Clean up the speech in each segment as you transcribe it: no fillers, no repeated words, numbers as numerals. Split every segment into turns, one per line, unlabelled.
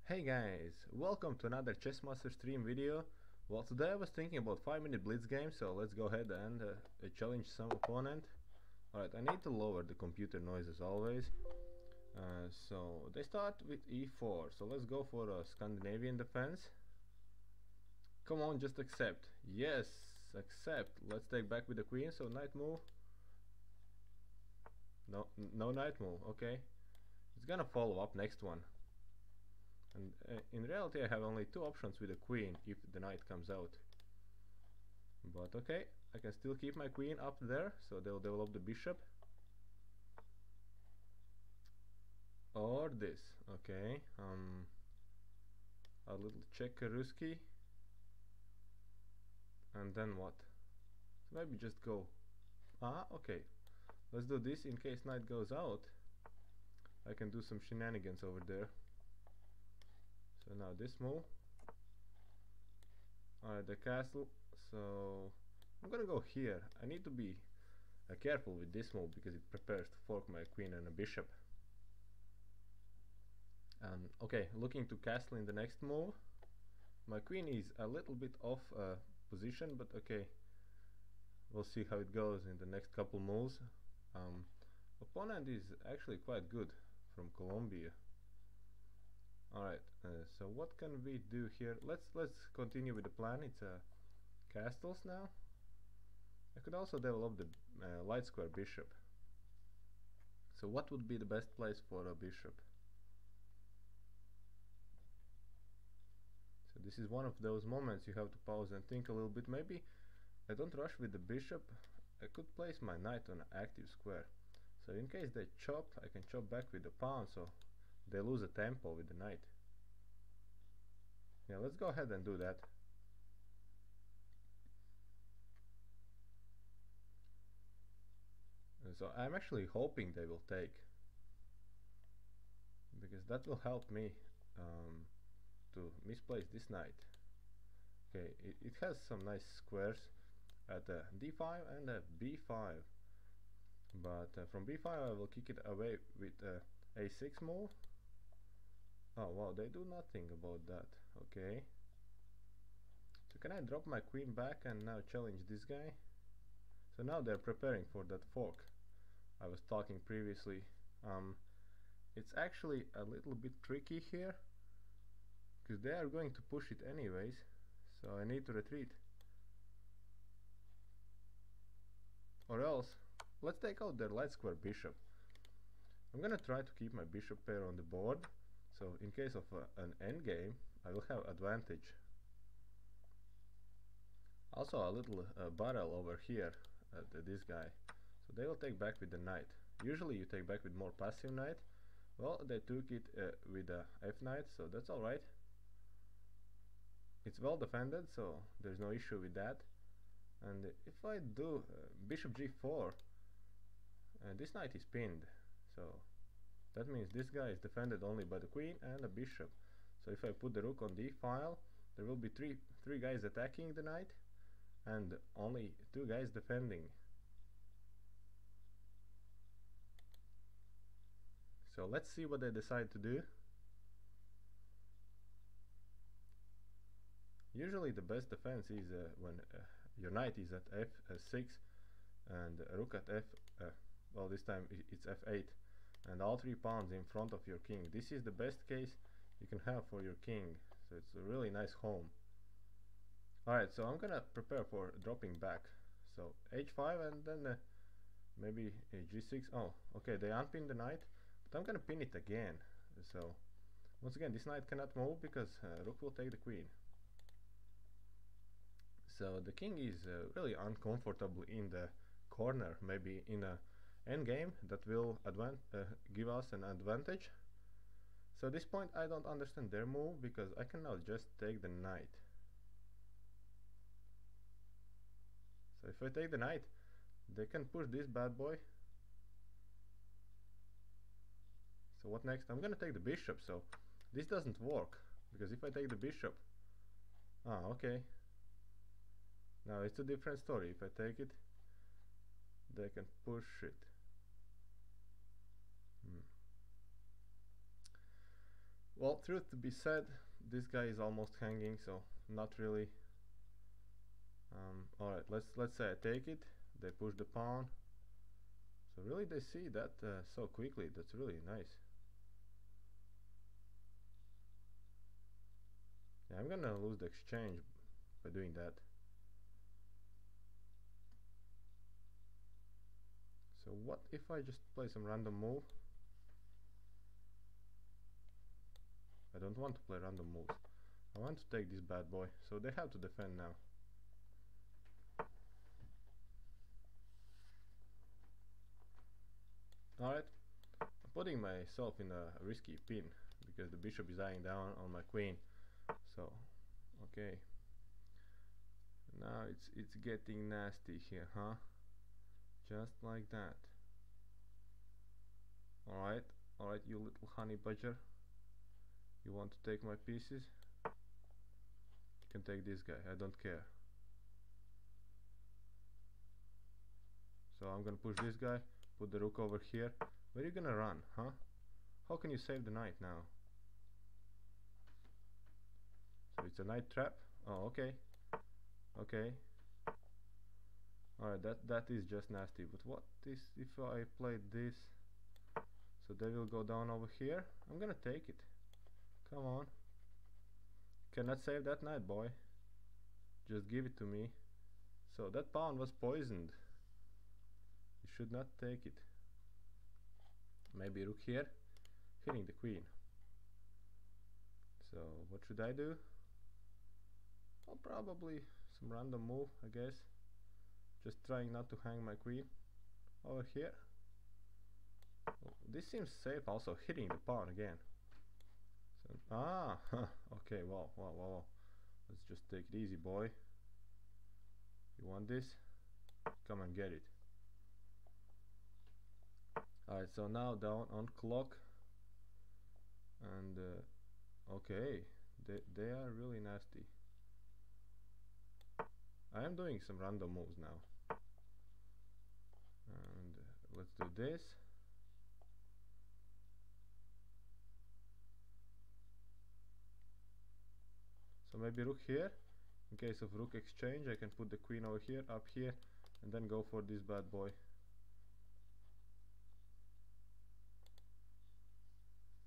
Hey guys, welcome to another ChessMasterStream video. Well, today I was thinking about 5-minute blitz game, so let's go ahead and challenge some opponent. Alright, I need to lower the computer noise as always. So they start with e4, so let's go for a Scandinavian defense. Come on, just accept. Yes, accept. Let's take back with the queen, so knight move. No knight move, okay. It's gonna follow up next one. And in reality I have only two options with the queen if the knight comes out. But okay, I can still keep my queen up there, so they'll develop the bishop. Or this, okay. A little check Ruski. And then what? So maybe just go. Okay. Let's do this in case knight goes out. I can do some shenanigans over there. So now this move. Alright, the castle. So I'm gonna go here. I need to be careful with this move because it prepares to fork my queen and a bishop. Okay, looking to castle in the next move. My queen is a little bit off position, but okay, we'll see how it goes in the next couple moves. Opponent is actually quite good from Colombia. Alright, so what can we do here? Let's continue with the plan. It's castles now. I could also develop the light square bishop. So what would be the best place for a bishop? So this is one of those moments you have to pause and think a little bit. Maybe I don't rush with the bishop. I could place my knight on an active square. So in case they chop, I can chop back with the pawn, so they lose a tempo with the knight. Yeah, let's go ahead and do that. So I'm actually hoping they will take, because that will help me to misplace this knight. Okay, it has some nice squares at d5 and b5, but from b5 I will kick it away with a6 move. Oh wow, they do nothing about that. Okay, so can I drop my queen back and now challenge this guy? So now they're preparing for that fork I was talking previously. It's actually a little bit tricky here because they are going to push it anyways, so I need to retreat. Or else, let's take out their light square bishop. I'm gonna try to keep my bishop pair on the board, so in case of an endgame I will have advantage. Also a little barrel over here at this guy, so they will take back with the knight. Usually you take back with more passive knight. Well, they took it with the f knight, so that's alright. It's well defended, so there's no issue with that. And if I do bishop g4, this knight is pinned, so that means this guy is defended only by the queen and the bishop. So if I put the rook on d file, there will be three guys attacking the knight and only two guys defending. So let's see what they decide to do. Usually the best defense is when your knight is at f6 and rook at f, well, this time it's f8, and all three pawns in front of your king. This is the best case you can have for your king, so it's a really nice home. Alright, so I'm gonna prepare for dropping back. So h5 and then maybe g6. Oh, okay, they unpin the knight, but I'm gonna pin it again. So once again, this knight cannot move because rook will take the queen. So the king is really uncomfortable in the corner. Maybe in a endgame that will give us an advantage. So at this point I don't understand their move because I can now just take the knight. So if I take the knight, they can push this bad boy. So what next? I'm gonna take the bishop, so this doesn't work because if I take the bishop, okay. Now it's a different story. If I take it, they can push it. Well, Well, truth to be said, this guy is almost hanging, so not really. Alright, let's say I take it, they push the pawn. So really they see that so quickly, that's really nice. Yeah, I'm gonna lose the exchange by doing that. So what if I just play some random move? I don't want to play random moves. I want to take this bad boy, so they have to defend now. Alright, I'm putting myself in a risky pin because the bishop is eyeing down on my queen. So, okay. Now it's getting nasty here, huh? Just like that. Alright, alright, you little honey badger. You want to take my pieces? You can take this guy, I don't care. So I'm gonna push this guy, put the rook over here. Where are you gonna run, huh? How can you save the knight now? So it's a knight trap? Oh, okay. Okay. Alright, that is just nasty. But what is if I play this? So they will go down over here. I'm gonna take it. Come on. Cannot save that knight, boy. Just give it to me. So that pawn was poisoned. You should not take it. Maybe rook here, hitting the queen. So what should I do? Well, probably some random move, I guess. Just trying not to hang my queen over here. Oh, this seems safe, also hitting the pawn again. So, okay, wow. Let's just take it easy, boy. You want this? Come and get it. Alright, so now down on clock. And okay, they are really nasty. I am doing some random moves now. And let's do this. So maybe rook here. In case of rook exchange, I can put the queen over here, up here, and then go for this bad boy.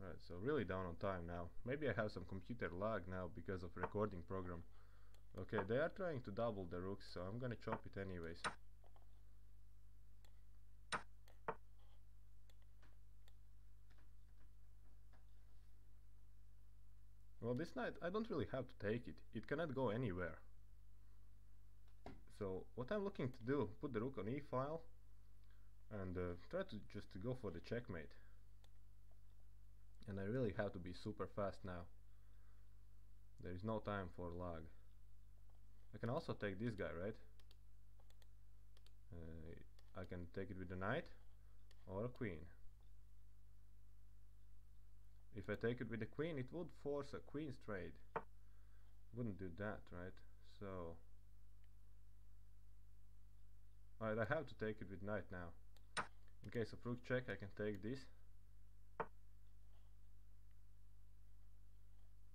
Right, so really down on time now. Maybe I have some computer lag now because of recording program. Okay, they are trying to double the rooks, so I'm gonna chop it anyways. Well, this knight, I don't really have to take it. It cannot go anywhere. So what I'm looking to do, put the rook on e-file and try to just go for the checkmate. And I really have to be super fast now. There is no time for lag. I can also take this guy, right? I can take it with a knight or a queen. If I take it with a queen, it would force a queen's trade. Wouldn't do that, right? So alright, I have to take it with knight now. In case of rook check, I can take this.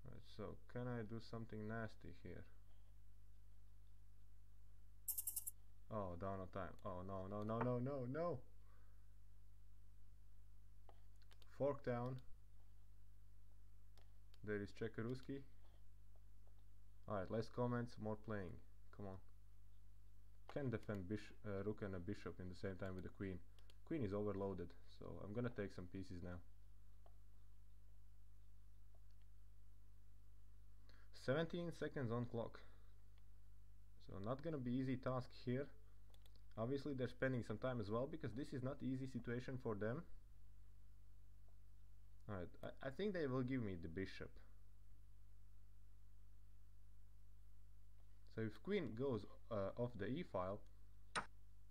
Right, so can I do something nasty here? Oh, down on time. Oh, no. Fork down. There is Chekaruski. Alright, less comments, more playing. Come on. Can defend rook and a bishop in the same time with the queen. Queen is overloaded, so I'm gonna take some pieces now. 17 seconds on clock. So not gonna be easy task here. Obviously they're spending some time as well because this is not easy situation for them. Alright, I think they will give me the bishop. So if queen goes off the e-file,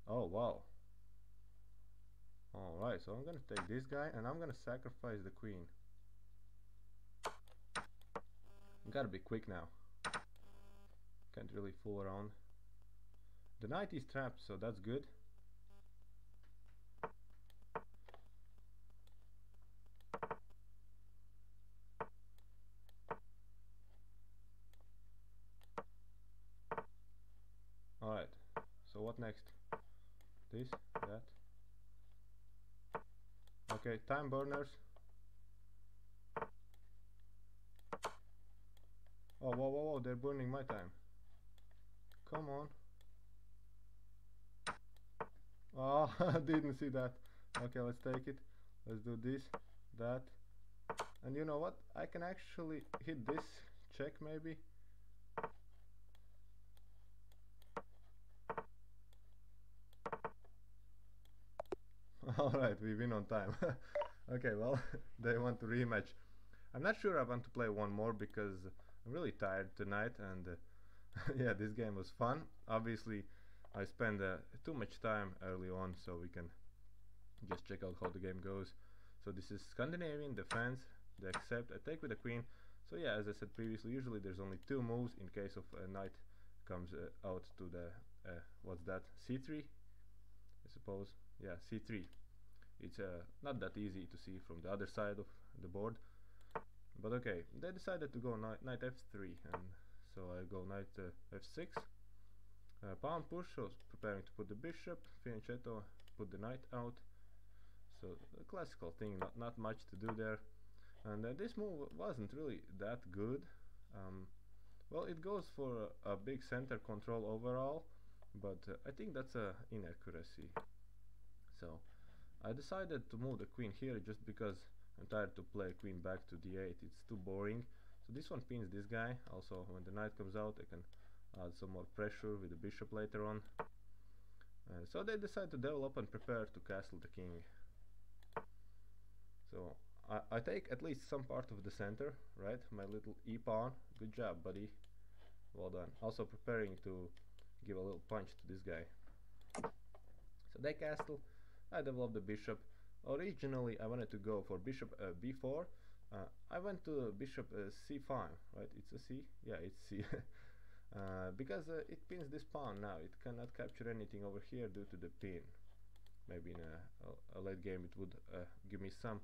oh wow. Alright, so I'm gonna take this guy and I'm gonna sacrifice the queen. Gotta be quick now. Can't really fool around. The knight is trapped, so that's good. next? This, that. Okay, time burners. Oh, whoa, whoa, whoa, they're burning my time. Come on. Oh, I didn't see that. Okay, let's take it. Let's do this, that. And you know what? I can actually hit this check maybe. Alright, we win on time. Okay, well, they want to rematch. I'm not sure I want to play one more because I'm really tired tonight, and yeah, this game was fun. Obviously, I spent too much time early on, so we can just check out how the game goes. So this is Scandinavian defense. They accept. I take with the queen. So yeah, as I said previously, usually there's only two moves in case of a knight comes out to the what's that? C3, I suppose. Yeah, C3. It's not that easy to see from the other side of the board. But okay, they decided to go knight f3, and so I go knight f6. Pawn push, so preparing to put the bishop. Fianchetto, put the knight out. So a classical thing, not much to do there. And this move wasn't really that good. Well, it goes for a big center control overall, but I think that's a inaccuracy. So I decided to move the queen here just because I'm tired to play queen back to d8. It's too boring. So this one pins this guy. Also, when the knight comes out, I can add some more pressure with the bishop later on. So they decide to develop and prepare to castle the king. So I take at least some part of the center, right? My little e-pawn. Good job, buddy. Well done. Also preparing to give a little punch to this guy. So they castle. I developed the bishop. Originally I wanted to go for bishop b4. I went to bishop c5, right? It's a c? Yeah, it's c. Because it pins this pawn now. It cannot capture anything over here due to the pin. Maybe in a late game it would give me some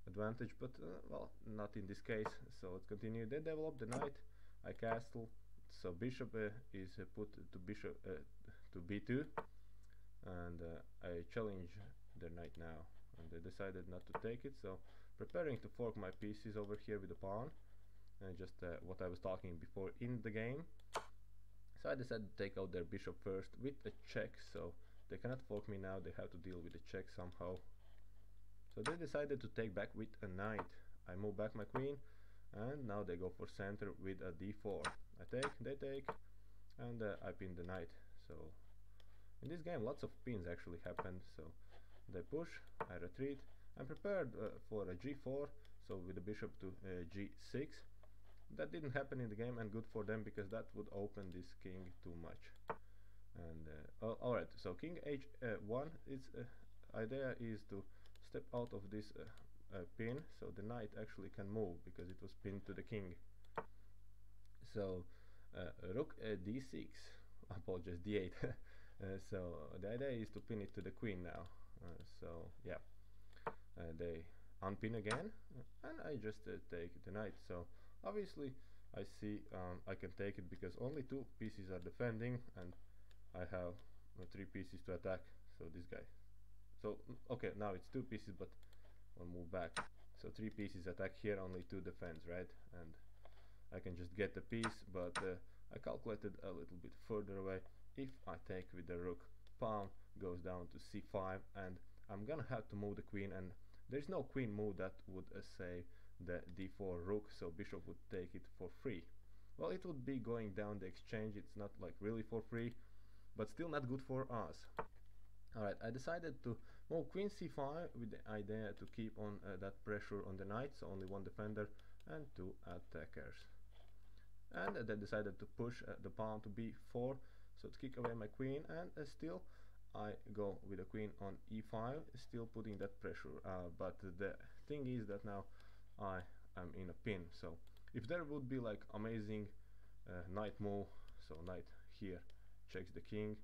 advantage, but well, not in this case. So let's continue. They develop the knight. I castle. So bishop is put to bishop to b2, and I challenge the knight now. And they decided not to take it. So preparing to fork my pieces over here with the pawn, and just what I was talking before in the game. So I decided to take out their bishop first with a check. So they cannot fork me now. They have to deal with the check somehow. So they decided to take back with a knight. I move back my queen, and now they go for center with a d4. I take, they take, and I pin the knight. So in this game lots of pins actually happened. So they push, I retreat. I'm prepared for a g4, so with the bishop to g6. That didn't happen in the game, and good for them because that would open this king too much. And alright, so king h1, its idea is to step out of this pin, so the knight actually can move because it was pinned to the king. So rook d6, apologize, d8. So the idea is to pin it to the queen now. So yeah, they unpin again, and I just take the knight. So obviously I see I can take it because only two pieces are defending, and I have 3 pieces to attack. So this guy. So okay, now it's 2 pieces, but I'll move back. So 3 pieces attack here, only 2 defense, right? And I can just get the piece, but I calculated a little bit further away. If I take with the rook, pawn goes down to c5, and I'm gonna have to move the queen, and there's no queen move that would save the d4 rook, so bishop would take it for free. Well, it would be going down the exchange. It's not like really for free, but still not good for us. Alright, I decided to move queen c5 with the idea to keep on that pressure on the knight, so only 1 defender and 2 attackers. And they decided to push the pawn to b4, so to kick away my queen, and still I go with the queen on e5, still putting that pressure. But the thing is that now I am in a pin, so if there would be like amazing knight move, so knight here checks the king,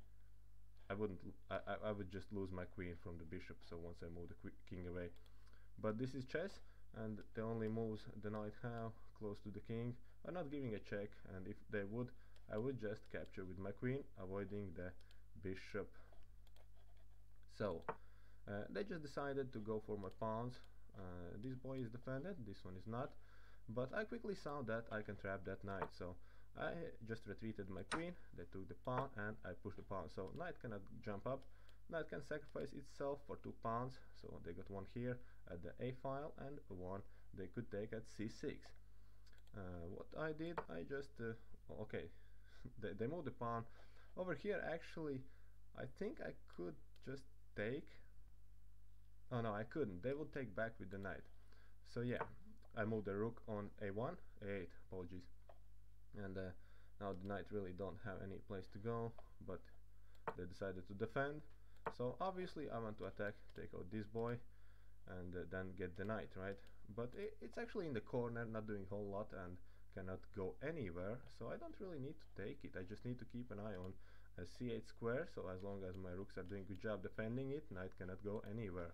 I would just lose my queen from the bishop. So once I move the king away, but this is chess, and the only moves the knight have close to the king are not giving a check, and if they would, I would just capture with my queen, avoiding the bishop. So they just decided to go for my pawns. This boy is defended, this one is not, but I quickly saw that I can trap that knight, so I just retreated my queen, they took the pawn, and I pushed the pawn. So knight cannot jump up, knight can sacrifice itself for 2 pawns, so they got one here at the a file and one they could take at c6. What I did, I just okay, they moved the pawn over here. Actually, I think I could just take, oh no, I couldn't, they would take back with the knight. So yeah, I moved the rook on a1, a8, apologies, and now the knight really don't have any place to go, but they decided to defend. So obviously I want to attack, take out this boy, and then get the knight, right? But it's actually in the corner, not doing a whole lot, and cannot go anywhere, so I don't really need to take it. I just need to keep an eye on a c8 square, so as long as my rooks are doing a good job defending it, knight cannot go anywhere.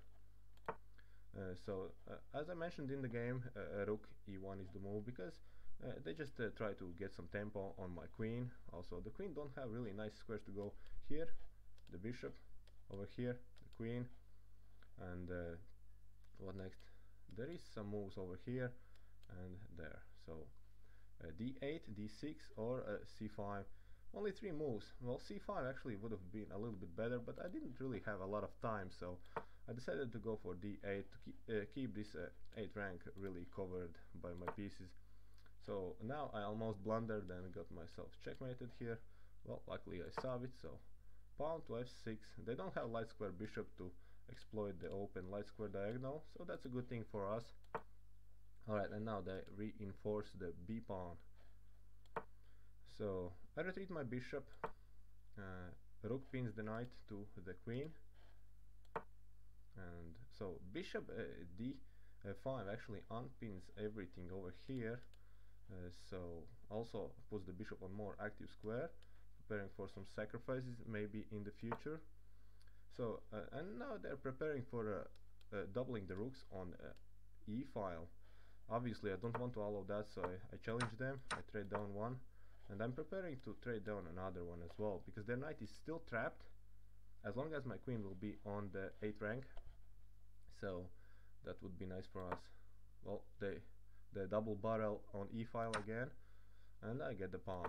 As I mentioned in the game, rook e1 is the move, because they just try to get some tempo on my queen. Also, the queen don't have really nice squares to go here, the bishop, over here, the queen, and what next? There is some moves over here and there. So d8, d6, or c5. Only 3 moves. Well, c5 actually would have been a little bit better, but I didn't really have a lot of time, so I decided to go for d8 to keep this 8th rank really covered by my pieces. So now I almost blundered and got myself checkmated here. Well, luckily I saw it, so pawn to f6. They don't have light square bishop to exploit the open light square diagonal, so that's a good thing for us. Alright, and now they reinforce the b pawn. So I retreat my bishop, rook pins the knight to the queen, and so bishop d5 actually unpins everything over here, so also puts the bishop on more active square, preparing for some sacrifices maybe in the future. So and now they're preparing for doubling the rooks on e file. Obviously I don't want to allow that, so I challenge them. I trade down one, and I'm preparing to trade down another one as well, because their knight is still trapped as long as my queen will be on the 8th rank, so that would be nice for us. Well, they double barrel on e file again, and I get the pawn.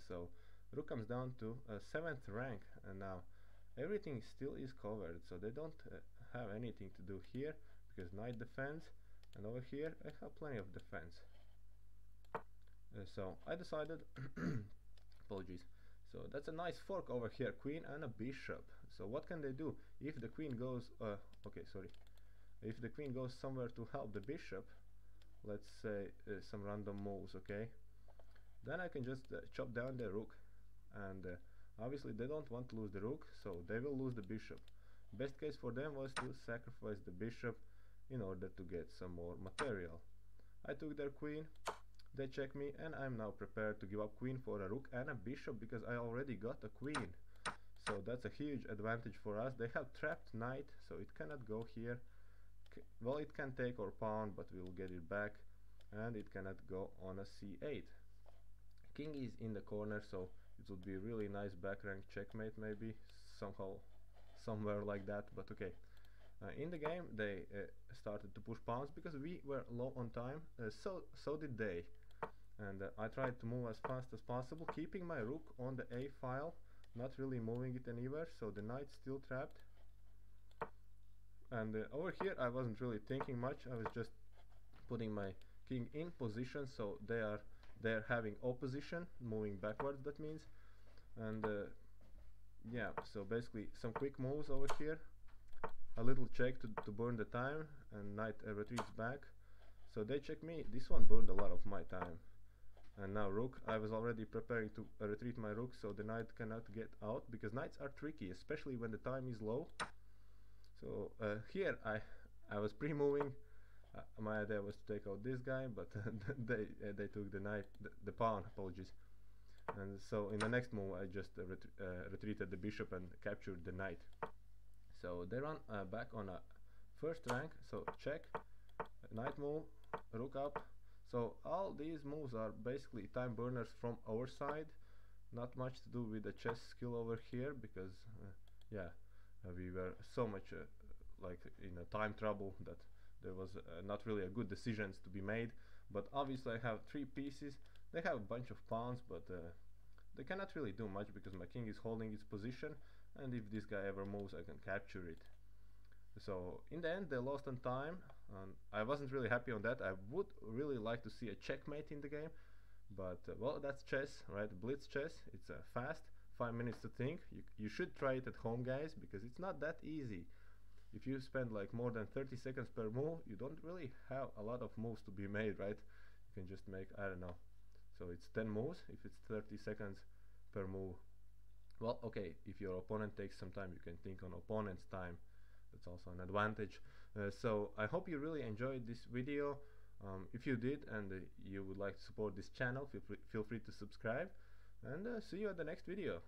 So rook comes down to 7th rank, and now everything still is covered, so they don't have anything to do here, because knight defends, and over here I have plenty of defense. So I decided apologies, so that's a nice fork over here, queen and a bishop. So what can they do if the queen goes if the queen goes somewhere to help the bishop? Let's say some random moves, okay? Then I can just chop down the rook, and obviously they don't want to lose the rook, so they will lose the bishop. Best case for them was to sacrifice the bishop in order to get some more material. I took their queen, they check me, and I'm now prepared to give up queen for a rook and a bishop, because I already got a queen. So that's a huge advantage for us. They have trapped knight, so it cannot go here. Well, it can take our pawn, but we'll get it back, and it cannot go on a c8. King is in the corner, so it would be a really nice back rank checkmate, maybe somehow, somewhere like that, but okay. In the game they started to push pawns because we were low on time, so did they, and I tried to move as fast as possible, keeping my rook on the a file, not really moving it anywhere, so the knight's still trapped. And over here I wasn't really thinking much, I was just putting my king in position, so they're having opposition, moving backwards, that means. And yeah, so basically some quick moves over here, a little check to burn the time, and knight retreats back, so they check me. This one burned a lot of my time. And now rook, I was already preparing to retreat my rook, so the knight cannot get out, because knights are tricky, especially when the time is low. So here I was pre-moving. My idea was to take out this guy, but they took the knight, the pawn, apologies. And so in the next move I just retreated the bishop and captured the knight. So they run back on a 1st rank, so check, knight move, rook up. So all these moves are basically time burners from our side, not much to do with the chess skill over here, because we were so much like in a time trouble that there was not really a good decisions to be made. But obviously I have 3 pieces. They have a bunch of pawns, but they cannot really do much because my king is holding its position, and if this guy ever moves I can capture it. So in the end they lost on time, and I wasn't really happy on that. I would really like to see a checkmate in the game, but well, that's chess, right? Blitz chess. It's fast, 5 minutes to think. You should try it at home, guys, because it's not that easy. If you spend like more than 30 seconds per move, you don't really have a lot of moves to be made, right? You can just make, I don't know, so it's 10 moves if it's 30 seconds per move. Well, okay, if your opponent takes some time, you can think on opponent's time. That's also an advantage. So I hope you really enjoyed this video. If you did, and you would like to support this channel, feel free to subscribe, and see you at the next video.